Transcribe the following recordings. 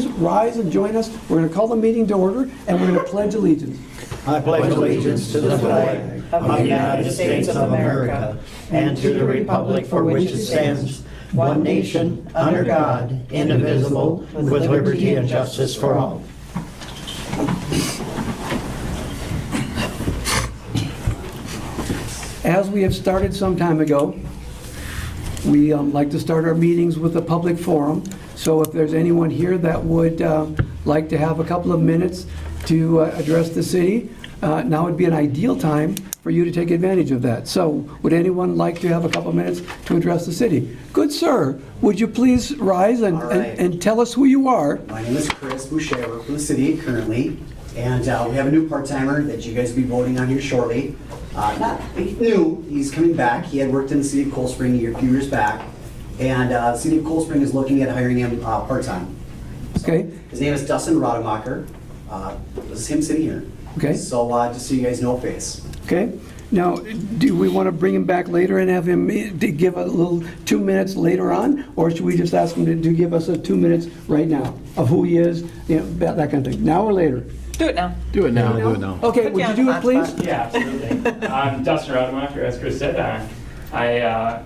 please rise and join us? We're going to call the meeting to order, and we're going to pledge allegiance. I pledge allegiance to the flag of the United States of America and to the republic for which it stands, one nation, under God, indivisible, with liberty and justice for all. As we have started some time ago, we like to start our meetings with a public forum. So if there's anyone here that would like to have a couple of minutes to address the city, now would be an ideal time for you to take advantage of that. So would anyone like to have a couple of minutes to address the city? Good sir, would you please rise and, All right. and tell us who you are? My name is Chris Boucher. I work for the city currently, and we have a new part-timer that you guys will be voting on here shortly. Not new, he's coming back. He had worked in the city of Cold Spring a few years back, and the city of Cold Spring is looking at hiring him part-time. Okay, His name is Dustin Rademacher. This is him sitting here. Okay. So just so you guys know face. okay. Now, do we want to bring him back later and have him to give a little 2 minutes later on? Or should we just ask him to give us a 2 minutes right now of who he is, you know, that kind of thing? Now or later? Do it now. Do it now. Do it now. Okay, Put would you you on do the it, please? spot. Yeah, absolutely. I'm Dustin Rademacher, as Chris said. I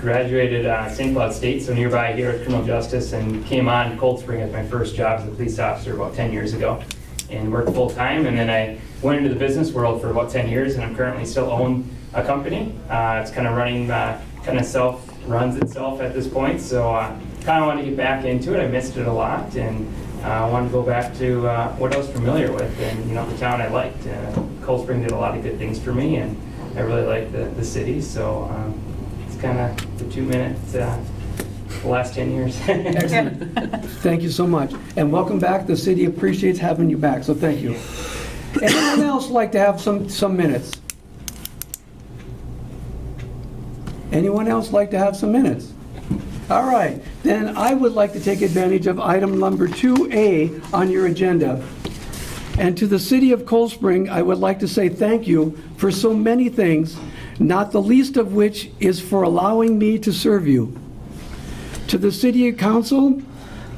graduated St. Cloud State, so nearby here at criminal justice, and came on to Cold Spring as my first job as a police officer about 10 years ago, and worked full time. And then I went into the business world for about 10 years, and I'm currently still own a company. It's kind of running, kind of self-runs itself at this point. So kind of wanted to get back into it. I missed it a lot, and I wanted to go back to what I was familiar with, and the town I liked. Cold Spring did a lot of good things for me, and I really liked the city. So it's kind of the 2 minutes, the last 10 years. Thank you so much. And welcome back. The city appreciates having you back, so thank you. Anyone else like to have some minutes? Anyone else like to have some minutes? All right, then I would like to take advantage of item number 2A on your agenda. And to the city of Cold Spring, I would like to say thank you for so many things, not the least of which is for allowing me to serve you. To the city council,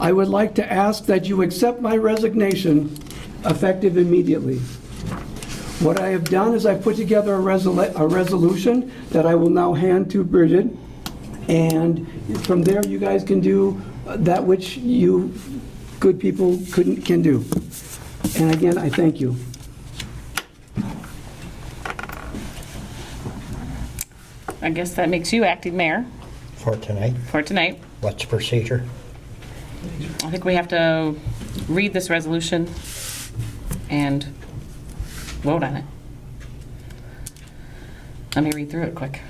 I would like to ask that you accept my resignation effective immediately. What I have done is I put together a resolution that I will now hand to Bridget, and from there you guys can do that which you good people can do. And again, I thank you. I guess that makes you acting mayor For tonight, for tonight. what's the procedure? I think we have to read this resolution and vote on it. Let me read through it quick.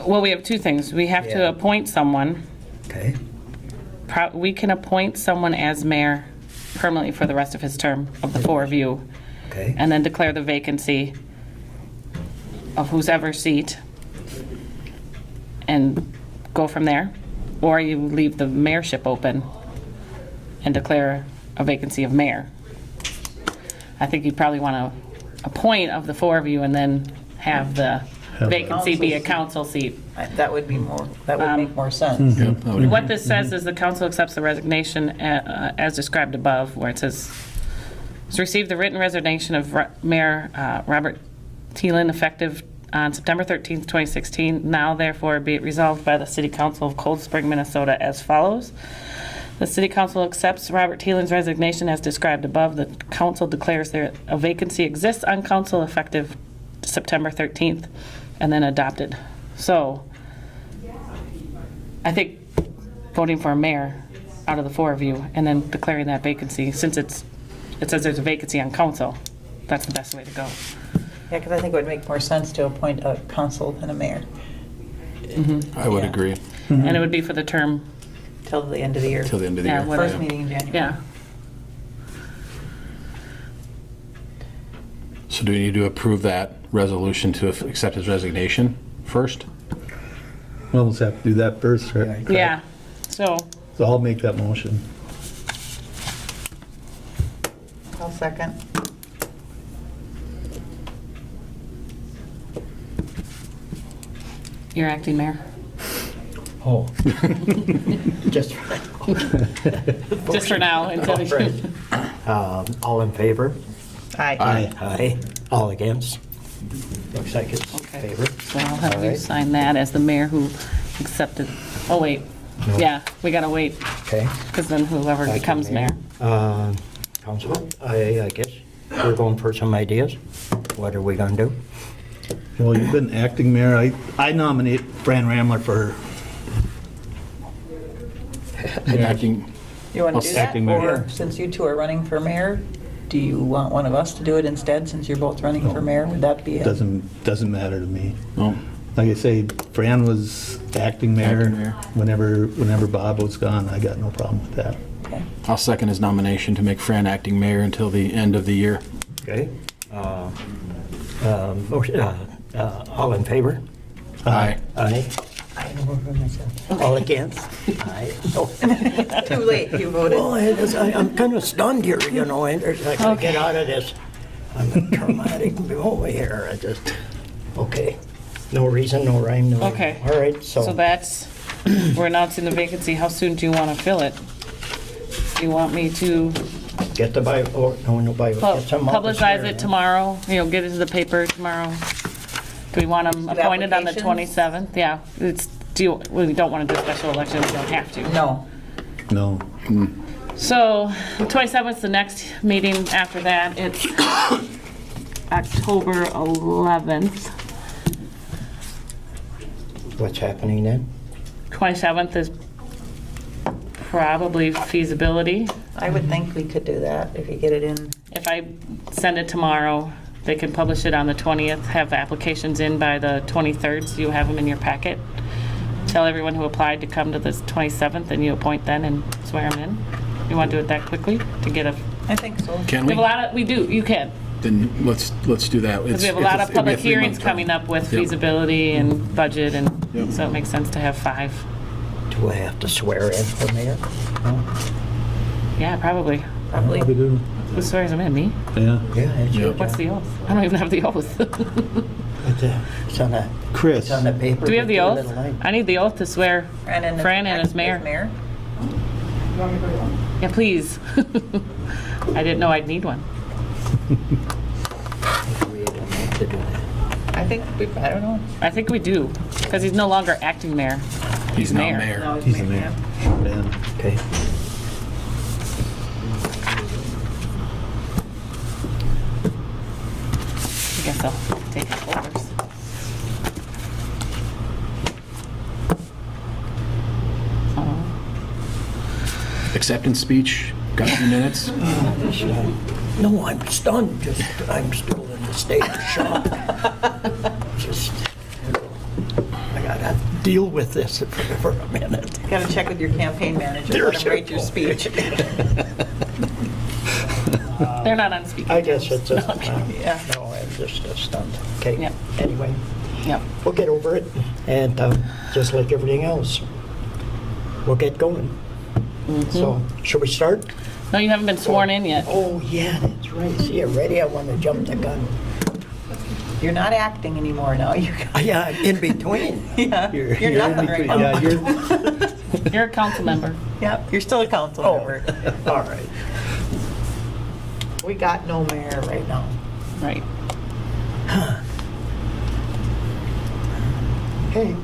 Well, we have two things. We have to Yeah. appoint someone. Okay. We can appoint someone as mayor permanently for the rest of his term of the four of you, Okay. and then declare the vacancy of whosever seat and go from there. Or you leave the mayorship open and declare a vacancy of mayor. I think you'd probably want to appoint of the four of you and then have the vacancy be a council seat. That would be more, that would make more sense. Yep, I would agree. What this says is the council accepts the resignation as described above, where it says, "Has received the written resignation of Mayor Robert Thielen effective on September 13th, 2016. Now therefore be it resolved by the City Council of Cold Spring, Minnesota as follows. The City Council accepts Robert Thielen's resignation as described above. The council declares there a vacancy exists on council effective September 13th and then adopted." So I think voting for a mayor out of the four of you and then declaring that vacancy, since it says there's a vacancy on council, that's the best way to go. Yeah, because I think it would make more sense to appoint a council than a mayor I would Yeah. agree. And it would be for the term, till the end of the year. Till the end of the Yeah, year. what- First meeting in January. yeah. So do we need to approve that resolution to accept his resignation first? We'll almost have to do that first, right? Yeah, so, So I'll make that motion. I'll second. You're acting mayor. Oh. Just, Just for now, until you... all in favor? Aye. Aye. Aye. All against? Looks like it's Okay. favor. So I'll have All you right. sign that as the mayor who accepted, oh, wait. No. Yeah, we gotta wait, Okay. because then whoever Thank you, becomes mayor. Councilman, I guess we're going for some ideas. What are we gonna do? Well, you've been acting mayor. I nominate Fran Ramler for Acting, You want to do that? Acting mayor. Or since you two are running for mayor, do you want one of us to do it instead, since you're both running for mayor? Would that be it? doesn't matter to me. no, Like I say, Fran was acting mayor. Acting mayor. Whenever Bob was gone, I got no problem with that. Okay. I'll second his nomination to make Fran acting mayor until the end of the year. Okay. All in favor? Aye. Aye. I know for myself. All against? Aye. Oh. Too late, you voted. Well, I'm kind of stunned here, you know, and I gotta get out of this. I'm a traumatic over here. I just, okay. No reason, no rhyme, no. Okay. All right, So so, that's, we're announcing the vacancy. How soon do you want to fill it? Do you want me to get the bio, or, no bio. get some office publicize here, it tomorrow? Get it to the paper tomorrow? Do we want them Do appointed on the applications? 27th? Yeah, we don't want to do a special election, we don't have to. No. No. So, the 27th is the next meeting. After that, it's October 11th. What's happening then? 27th is probably feasibility. I would think we could do that if you get it in. If I send it tomorrow, they can publish it on the 20th, have applications in by the 23rd, so you have them in your packet. Tell everyone who applied to come to the 27th, and you appoint then and swear them in. You want to do it that quickly to get a, I think so. Can we we? have a lot of, we do, you can. Then let's do that. Because we have a lot of public hearings coming up with feasibility and budget, and Yep. so it makes sense to have 5. Do I have to swear in for mayor? Yeah, probably. Probably. We do. Who swears them in, me? Yeah. Yeah, it's your What's job. the oath? I don't even have the oath. It's on the, Chris. it's on the paper. Do we have the with oath? little line. I need the oath to swear Fran in as mayor. Yeah, please. I didn't know I'd need one. We don't have to do that. I think, I don't know. I think we do, because he's no longer acting mayor. He's now mayor. mayor. No, He's the mayor. Yeah. Okay. I guess I'll take the folders. Acceptance speech, got a few minutes? No, I'm stunned, I'm still in the state of shock. Just, I gotta deal with this for a minute. Got to check with your campaign manager, let There's him write your your- speech. They're not on speaker. I guess it's a, Yeah. no, I'm just stunned. Okay, Yep. anyway, Yep. we'll get over it, and just like everything else, we'll get going. So, should we start? No, you haven't been sworn in yet. Oh, yeah, that's right. See, already I want to jump the gun. You're not acting anymore now. You're, Yeah, in between. yeah, you're nothing right now. Yeah, you're, You're a council member. Yep, you're still a council member. All right. We got no mayor right now. Right. Okay.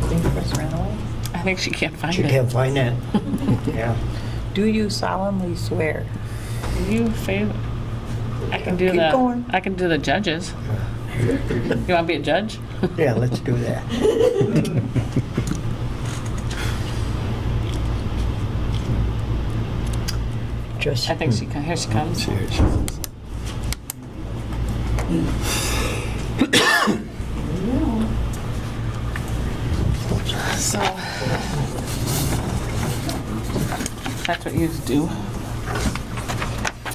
Think Chris ran away? I think she can't find She it. can't find that. Yeah. Do you solemnly swear? You favor. I can do Keep going. I can do the judges. You want to be a judge? Yeah, let's do that. Just. I think she can. Here she comes. Here she is. So, that's what you do.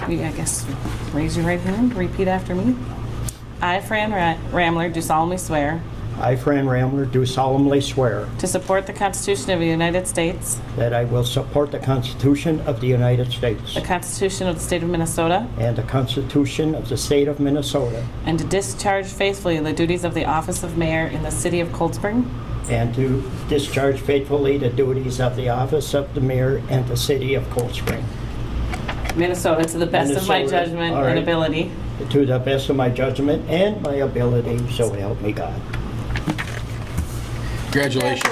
I guess, raise your right hand, repeat after me. I, Fran Ramler, do solemnly swear I, Fran Ramler, do solemnly swear to support the Constitution of the United States, that I will support the Constitution of the United States the Constitution of the State of Minnesota, and the Constitution of the State of Minnesota, and to discharge faithfully the duties of the office of mayor in the city of Cold Spring, and to discharge faithfully the duties of the office of the mayor and the city of Cold Spring, Minnesota, to the best of my Minnesota. judgment All and right. ability. to the best of my judgment and my ability, so help me God. Congratulations.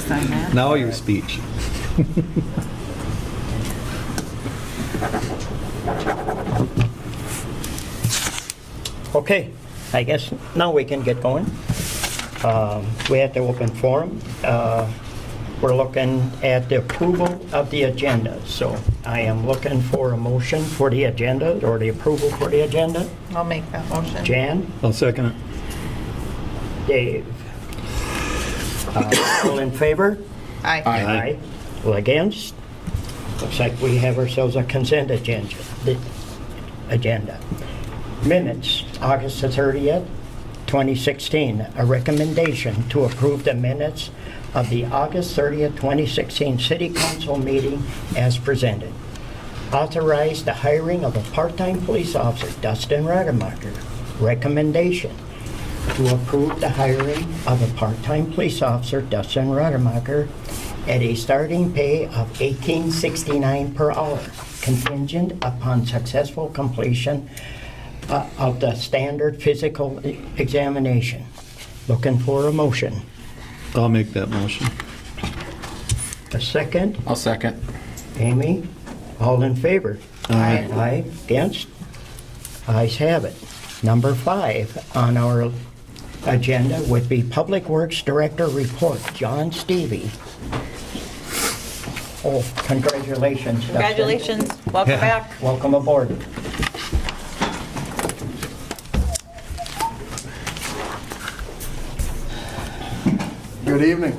Sign that. Now your speech. Okay, I guess now we can get going. We have to open forum. We're looking at the approval of the agenda. So I am looking for a motion for the agenda or the approval for the agenda. I'll make that motion. Jan, I'll second it. Dave. All in favor? Aye. Aye. All against? Looks like we have ourselves a consent agenda. Minutes, August the 30th, 2016. A recommendation to approve the minutes of the August 30th, 2016 City Council meeting as presented. Authorize the hiring of a part-time police officer, Dustin Rademacher. Recommendation to approve the hiring of a part-time police officer, Dustin Rademacher, at a starting pay of $18.69 per hour, contingent upon successful completion of the standard physical examination. Looking for a motion. I'll make that motion. A second? I'll second. Amy? All in favor? Aye. Aye. Against? Ayes have it. Number 5 on our agenda would be Public Works Director Report, John Stevie. Oh, congratulations, Dustin. Congratulations. Welcome Yeah. back. Welcome aboard. Good evening.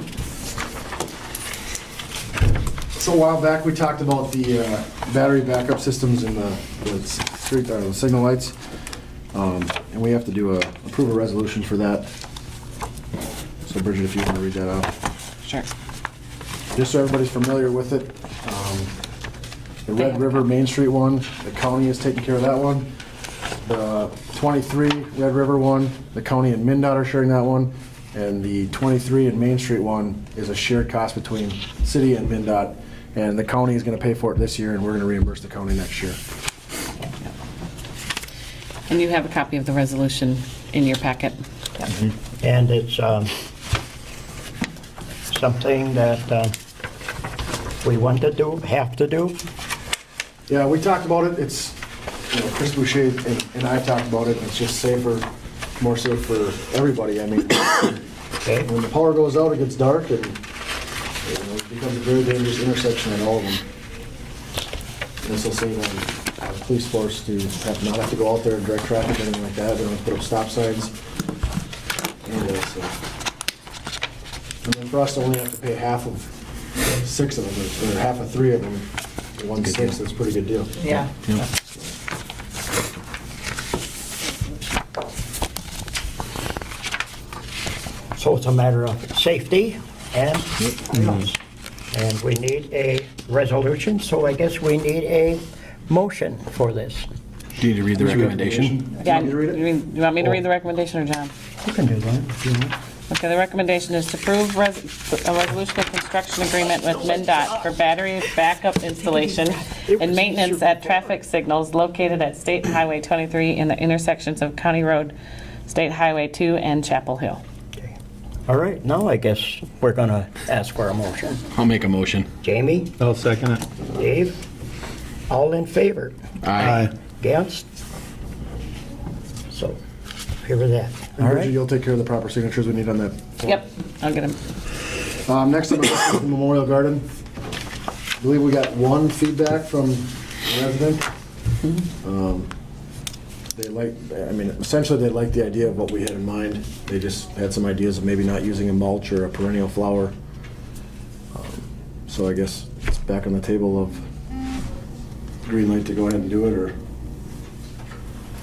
So a while back, we talked about the battery backup systems in the street, the signal lights. And we have to approve a resolution for that. So Bridget, if you want to read that out. Sure. Just so everybody's familiar with it, the Red River Main Street one, the county is taking care of that one. The 23 Red River one, the county and MnDOT are sharing that one. And the 23 and Main Street one is a shared cost between city and MnDOT. And the county is gonna pay for it this year, and we're gonna reimburse the county next year. And you have a copy of the resolution in your packet. And it's something that we want to do, have to do. Yeah, we talked about it. It's, Chris Boucher and I talked about it. It's just safer, more safe for everybody. I mean, Okay. when the power goes out, it gets dark, and it becomes a very dangerous intersection on all of them. And this will save our police force to not have to go out there and direct traffic or anything like that. They don't have to put up stop signs. And then for us to only have to pay half of 6 of them, or half of 3 of them, 1/6, that's a pretty good deal. Yeah. So it's a matter of safety and and we need a resolution, so I guess we need a motion for this. Do you need to read the recommendation? Yeah, Want me to read it? you want me to read the recommendation or John? You can do that if you want. Okay, the recommendation is to approve a resolution of construction agreement with MnDOT for battery backup installation and maintenance at traffic signals located at State Highway 23 in the intersections of County Road, State Highway 2, and Chapel Hill. All right, now I guess we're gonna ask for a motion. I'll make a motion. Jamie, I'll second it. Dave, all in favor? Aye. Against? So, here with that. And All Bridget, right. you'll take care of the proper signatures we need on that form. Yep, I'll get him. Next up is the Memorial Garden. I believe we got one feedback from a resident. They like, I mean, essentially they liked the idea of what we had in mind. They just had some ideas of maybe not using a mulch or a perennial flower. So I guess it's back on the table of green light to go ahead and do it, or,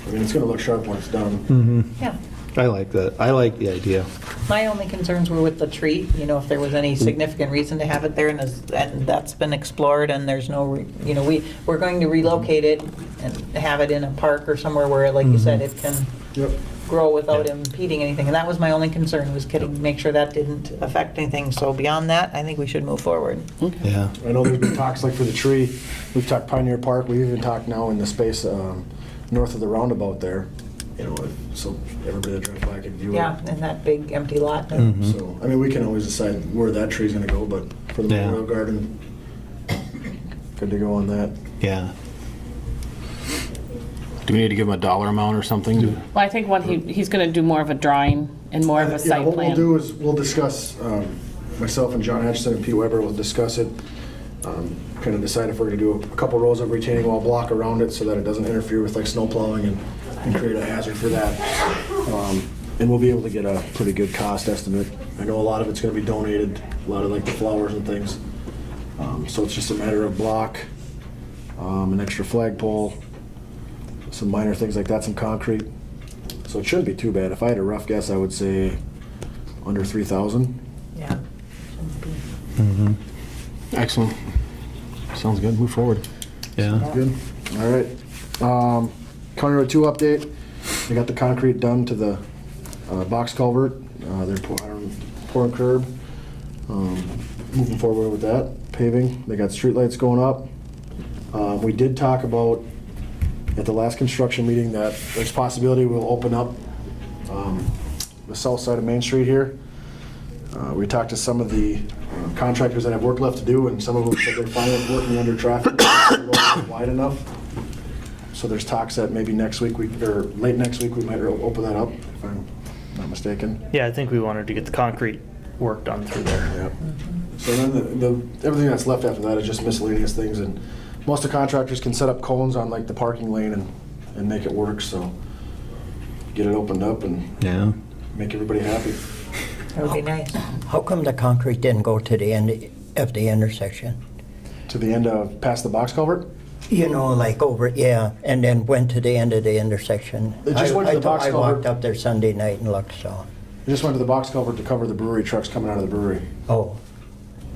I mean, it's gonna look sharp when it's done. Yeah. I like that. I like the idea. My only concerns were with the tree, you know, if there was any significant reason to have it there, and that's been explored, and there's no, you know, we're going to relocate it and have it in a park or somewhere where, like you said, it can Yep. grow without impeding anything, and that was my only concern, was getting, make sure that didn't affect anything. So beyond that, I think we should move forward. Yeah. I know there's been talks like for the tree, we've talked Pioneer Park, we've even talked now in the space north of the roundabout there, you know, so everybody that drives by can view it. Yeah, and that big empty lot. So, I mean, we can always decide where that tree's gonna go, but for the Yeah. memorial garden, good to go on that. Yeah. Do we need to give him a dollar amount or something? Well, I think he's going to do more of a drawing and more of a Yeah, site what plan. we'll do is, we'll discuss, myself and John Atchison and Pete Weber will discuss it, kind of decide if we're gonna do a couple rows of retaining wall block around it so that it doesn't interfere with like snow plowing and create a hazard for that. And we'll be able to get a pretty good cost estimate. I know a lot of it's gonna be donated, a lot of like the flowers and things. So it's just a matter of block, an extra flagpole, some minor things like that, some concrete. So it shouldn't be too bad. If I had a rough guess, I would say under 3,000. Yeah. Excellent. Sounds good. Move forward. Yeah. Good. All right. County Road 2 update. They got the concrete done to the box culvert. They're pouring curb. Moving forward with that. Paving. They got streetlights going up. We did talk about at the last construction meeting that there's possibility we'll open up the south side of Main Street here. We talked to some of the contractors that have work left to do, and some of them said they're fine with working under traffic. Wide enough. So there's talks that maybe next week, or late next week, we might open that up, if I'm not mistaken. Yeah, I think we wanted to get the concrete work done through there. Yep. So then everything that's left after that is just miscellaneous things, and most of the contractors can set up cones on like the parking lane and make it work, so get it opened up and Yeah. make everybody happy. That would be nice. How come the concrete didn't go to the end of the intersection? To the end of, past the box culvert? You know, like over, yeah, and then went to the end of the intersection. It just went to the box I culvert. walked up there Sunday night and looked, so, They just went to the box culvert to cover the brewery trucks coming out of the brewery. oh,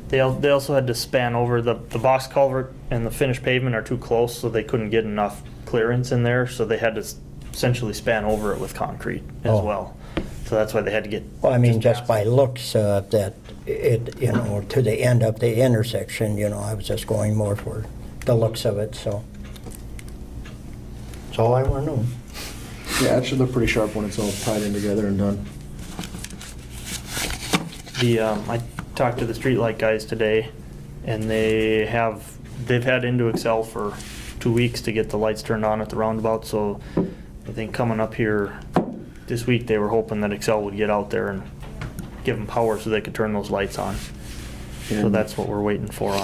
They also had to span over the box culvert, and the finished pavement are too close, so they couldn't get enough clearance in there, so they had to essentially span over it with concrete as Oh. well. So that's why they had to get. well, I mean, just past by it. looks, that it, you know, to the end of the intersection, you know, I was just going more for the looks of it, so. That's all I want to know. Yeah, it should look pretty sharp when it's all tied in together and done. I talked to the streetlight guys today, and they've had into Excel for 2 weeks to get the lights turned on at the roundabout, so I think coming up here this week, they were hoping that Excel would get out there and give them power so they could turn those lights on. So And- that's what we're waiting for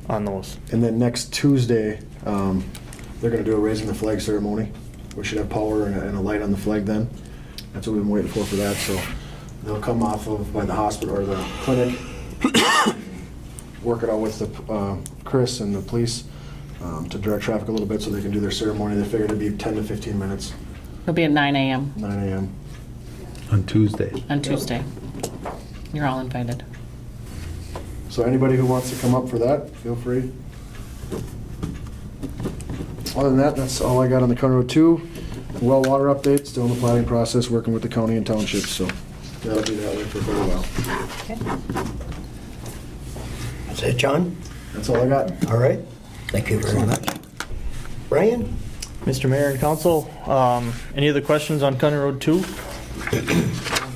on those. And then next Tuesday, they're gonna do a raising the flag ceremony. We should have power and a light on the flag then. That's what we've been waiting for that, so they'll come off of by the hospital or the clinic, work it out with the Chris and the police to direct traffic a little bit so they can do their ceremony. They figured it'd be 10 to 15 minutes, It'll be at 9 a.m. 9 a.m. On Tuesday. on Tuesday. You're all invited. So anybody who wants to come up for that, feel free. Other than that, that's all I got on the County Road 2. Well water update, still in the planning process, working with the county and townships, so that'll be that way for quite a while. That's it, John? That's all I got. All right. Thank you very much. Brian? Mr. Mayor and Council, any other questions on County Road 2?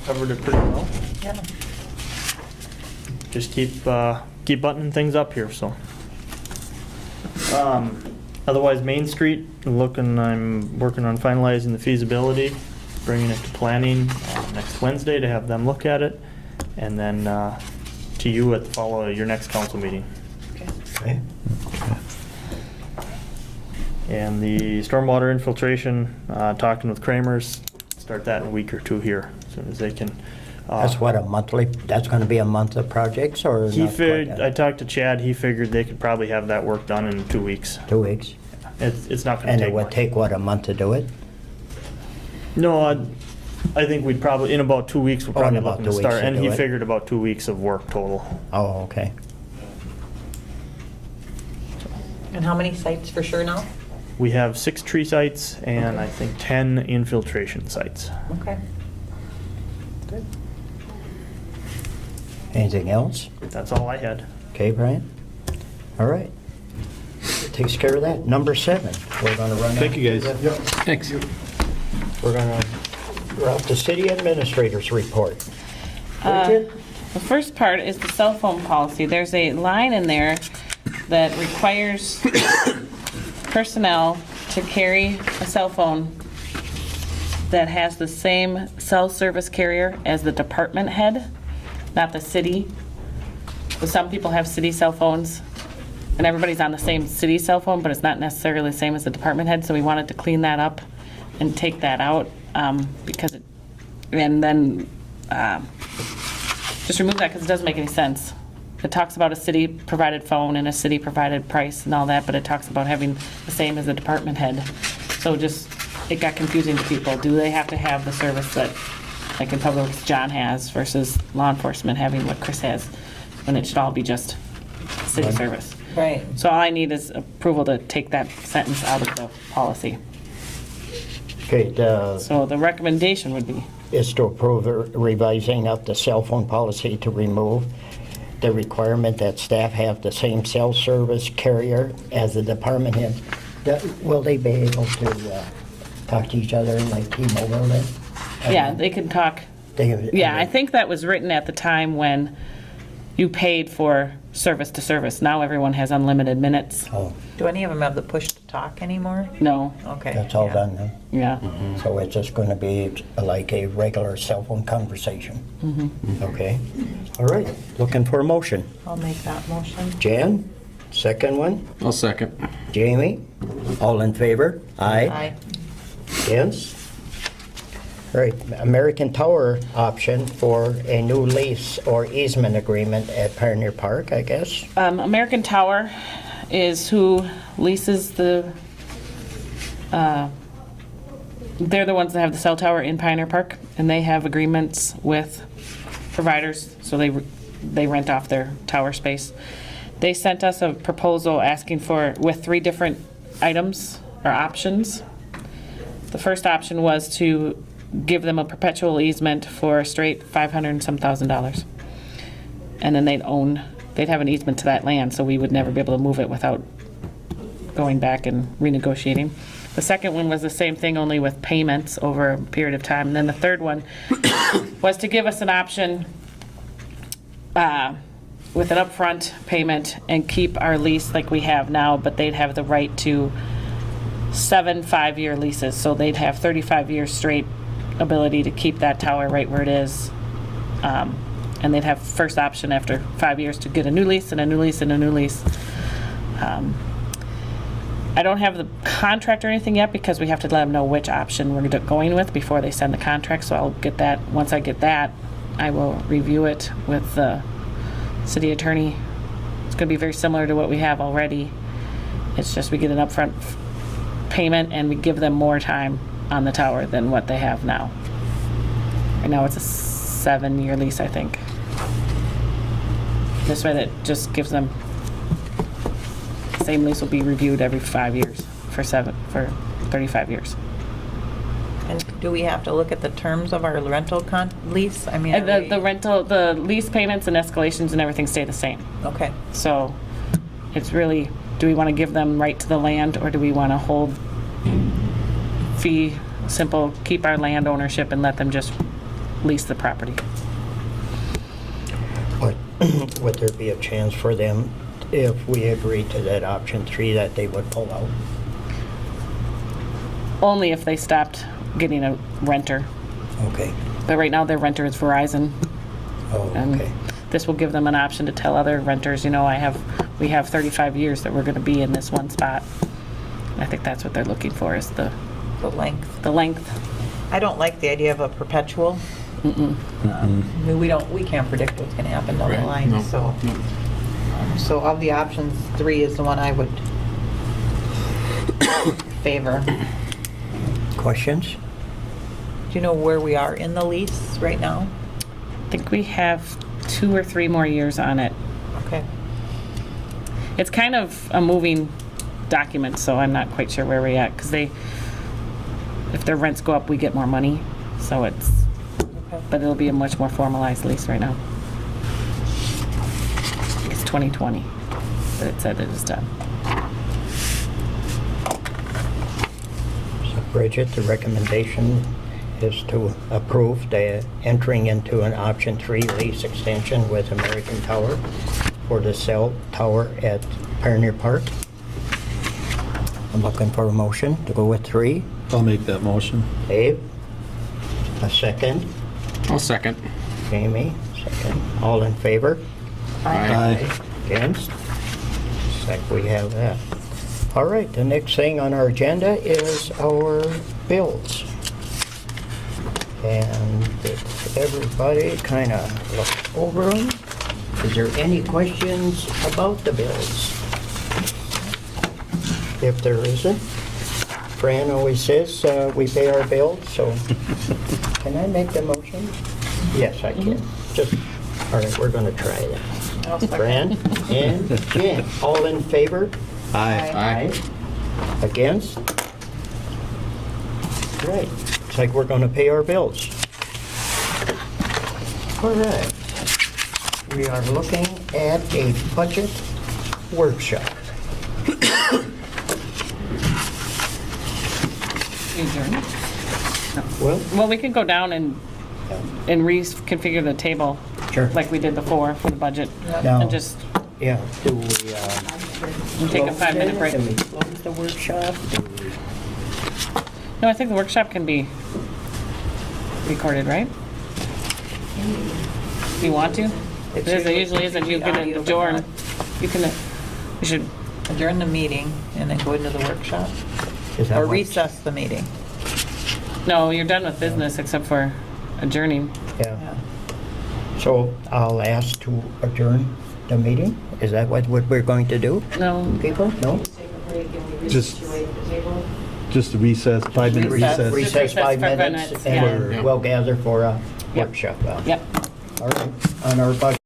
Covered it pretty well. Yeah. Just keep buttoning things up here, so. Otherwise, Main Street, I'm working on finalizing the feasibility, bringing it to planning next Wednesday to have them look at it, and then to you at your next council meeting. Okay. And the stormwater infiltration, talking with Kramers, start that in a week or two here, as soon as they can. That's what, a monthly, that's gonna be a month of projects or He not quite figured, yet? I talked to Chad, he figured they could probably have that work done in 2 weeks. 2 weeks? It's not gonna And take it would much. take, what, a month to do it? No, I think we'd probably, in about 2 weeks, we're Oh, in probably about looking 2 to weeks start. to And do he it. figured about 2 weeks of work total. Oh, okay. And how many sites for sure now? We have 6 tree sites and I think 10 infiltration sites. Okay. Anything else? That's all I had. Okay, Brian? All right. Takes care of that. Number 7, we're gonna run. Thank you, guys. Thanks. We're gonna route the city administrator's report. Uh, Bridget? The first part is the cell phone policy. There's a line in there that requires personnel to carry a cell phone that has the same cell service carrier as the department head, not the city. So some people have city cell phones, and everybody's on the same city cell phone, but it's not necessarily the same as the department head, so we wanted to clean that up and take that out, because it, and then, just remove that because it doesn't make any sense. It talks about a city-provided phone and a city-provided price and all that, but it talks about having the same as the department head. So just, it got confusing to people. Do they have to have the service that, like in Public Works, John has versus law enforcement having what Chris has? When it should all be just city service. Right. So all I need is approval to take that sentence out of the policy. Okay, So the recommendation would be, is to approve revising of the cell phone policy to remove the requirement that staff have the same cell service carrier as the department head. Will they be able to talk to each other like T-Mobile then? yeah, they can talk. They- Yeah, I think that was written at the time when you paid for service to service. Now everyone has unlimited minutes. Oh, Do any of them have the push to talk anymore? No, Okay. that's all yeah. done then? yeah. So it's just going to be like a regular cell phone conversation? Okay, all right, looking for a motion. I'll make that motion. Jan, second one. I'll second. Jamie, all in favor? Aye. Aye. Against? All right, American Tower option for a new lease or easement agreement at Pioneer Park, I guess? American Tower is who leases the, they're the ones that have the cell tower in Pioneer Park, and they have agreements with providers, so they rent off their tower space. They sent us a proposal asking for, with 3 different items or options. The first option was to give them a perpetual easement for a straight $500 and some thousand. And then they'd have an easement to that land, so we would never be able to move it without going back and renegotiating. The second one was the same thing, only with payments over a period of time. And then the third one was to give us an option with an upfront payment and keep our lease like we have now, but they'd have the right to 7 5-year leases. So they'd have 35 years straight ability to keep that tower right where it is. And they'd have first option after 5 years to get a new lease and a new lease and a new lease. I don't have the contract or anything yet because we have to let them know which option we're going with before they send the contract. So I'll get that. Once I get that, I will review it with the city attorney. It's going to be very similar to what we have already. It's just we get an upfront payment and we give them more time on the tower than what they have now. Right now it's a 7-year lease, I think. This way that just gives them, same lease will be reviewed every 5 years for 35 years. And do we have to look at the terms of our rental lease? I mean, And are the rental, the lease payments and escalations and everything stay the same. Okay. So it's really, do we want to give them right to the land or do we want to hold fee, simple, keep our land ownership and let them just lease the property? Would there be a chance for them, if we agree to that option 3, that they would pull out? Only if they stopped getting a renter. Okay, But right now their renter is Verizon. oh, And okay. this will give them an option to tell other renters, you know, we have 35 years that we're going to be in this one spot. I think that's what they're looking for, is the length. length. I don't like the idea of a perpetual. I mean, we can't predict what's gonna happen down the Right. line, No. so. So of the options, 3 is the one I would favor. Questions? Do you know where we are in the lease right now? I think we have 2 or 3 more years on it. Okay. It's kind of a moving document, so I'm not quite sure where we're at, because if their rents go up, we get more money, so but it'll be a much more formalized lease right now. It's 2020 that it said it is done. So Bridget, the recommendation is to approve the entering into an option 3 lease extension with American Tower for the cell tower at Pioneer Park. I'm looking for a motion to go with 3. I'll make that motion. Dave, a second. I'll second. Jamie, second. All in favor? Aye. Against? Looks like we have that. All right, the next thing on our agenda is our bills. And if everybody kind of look over them, is there any questions about the bills? If there isn't, Fran always says we pay our bills, so can I make the motion? Yes, I can. Just, all right, we're going to try that. Fran and Jen, all in favor? Aye. Against? Right, it's like we're going to pay our bills. All right. We are looking at a budget workshop. Well, we can go down and reconfigure the table Sure. like we did before for the budget. Now- And just Yeah, do we take a 5-minute break. Can we close the workshop? No, I think the workshop can be recorded, right? Do you want to? It usually isn't. You can audio, but adjourn. not- You should, Adjourn the meeting and then go into the workshop? Is that Or what- recess the meeting? no, you're done with business except for adjourning. Yeah. So I'll ask to adjourn the meeting? Is that what we're going to do, No, people? No? Just a recess, 5-minute Recess. recess. Recess 5 for 5 minutes minutes, and yeah. we'll gather for a Yep. workshop. Yep. All right, on our budget.